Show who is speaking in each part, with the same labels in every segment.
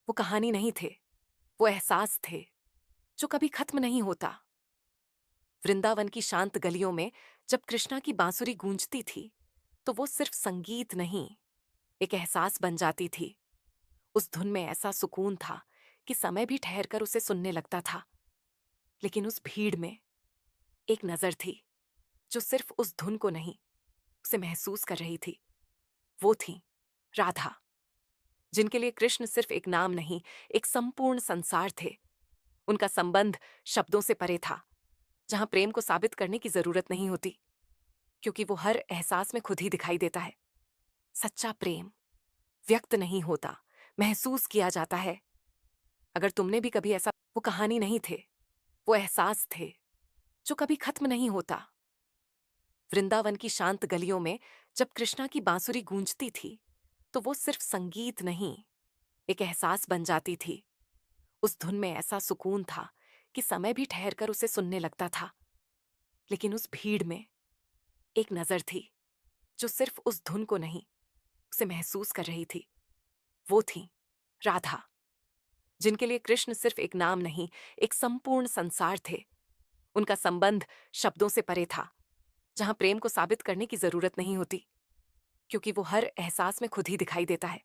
Speaker 1: वो कहानी नहीं थे, वो एहसास थे जो कभी खत्म नहीं होता। वृंदावन की शांत गलियों में जब कृष्णा की बांसुरी गूंजती थी, तो वो सिर्फ संगीत नहीं, एक एहसास बन जाती थी। उस धुन में ऐसा सुकून था कि समय भी ठहर कर उसे सुनने लगता था। लेकिन उस भीड़ में एक नजर थी जो सिर्फ उस धुन को नहीं, उसे महसूस कर रही थी। वो थी राधा, जिनके लिए कृष्ण सिर्फ एक नाम नहीं, एक संपूर्ण संसार थे। उनका संबंध शब्दों से परे था, जहां प्रेम को साबित करने की जरूरत नहीं होती, क्योंकि वो हर एहसास में खुद ही दिखाई देता है। सच्चा प्रेम व्यक्त नहीं होता, महसूस किया जाता है। अगर तुमने भी कभी ऐसा, वो कहानी नहीं थे, वो एहसास थे जो कभी खत्म नहीं होता। वृंदावन की शांत गलियों में जब कृष्णा की बांसुरी गूंजती थी, तो वो सिर्फ संगीत नहीं, एक एहसास बन जाती थी। उस धुन में ऐसा सुकून था कि समय भी ठहर कर उसे सुनने लगता था। लेकिन उस भीड़ में एक नजर थी जो सिर्फ उस धुन को नहीं, उसे महसूस कर रही थी। वो थी राधा, जिनके लिए कृष्ण सिर्फ एक नाम नहीं, एक संपूर्ण संसार थे। उनका संबंध शब्दों से परे था, जहां प्रेम को साबित करने की जरूरत नहीं होती, क्योंकि वो हर एहसास में खुद ही दिखाई देता है।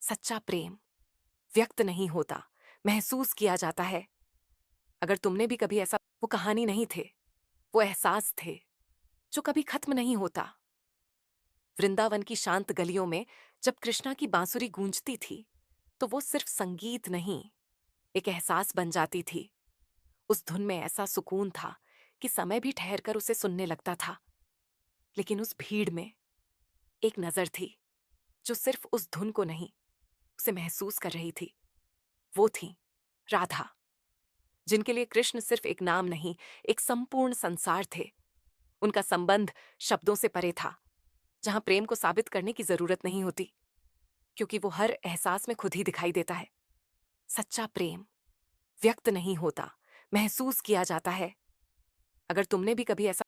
Speaker 1: सच्चा प्रेम व्यक्त नहीं होता, महसूस किया जाता है। अगर तुमने भी कभी ऐसा, वो कहानी नहीं थे, वो एहसास थे जो कभी खत्म नहीं होता। वृंदावन की शांत गलियों में जब कृष्णा की बांसुरी गूंजती थी, तो वो सिर्फ संगीत नहीं, एक एहसास बन जाती थी। उस धुन में ऐसा सुकून था कि समय भी ठहर कर उसे सुनने लगता था। लेकिन उस भीड़ में एक नजर थी जो सिर्फ उस धुन को नहीं, उसे महसूस कर रही थी। वो थी राधा, जिनके लिए कृष्ण सिर्फ एक नाम नहीं, एक संपूर्ण संसार थे। उनका संबंध शब्दों से परे था, जहां प्रेम को साबित करने की जरूरत नहीं होती, क्योंकि वो हर एहसास में खुद ही दिखाई देता है। सच्चा प्रेम व्यक्त नहीं होता, महसूस किया जाता है। अगर तुमने भी कभी ऐसा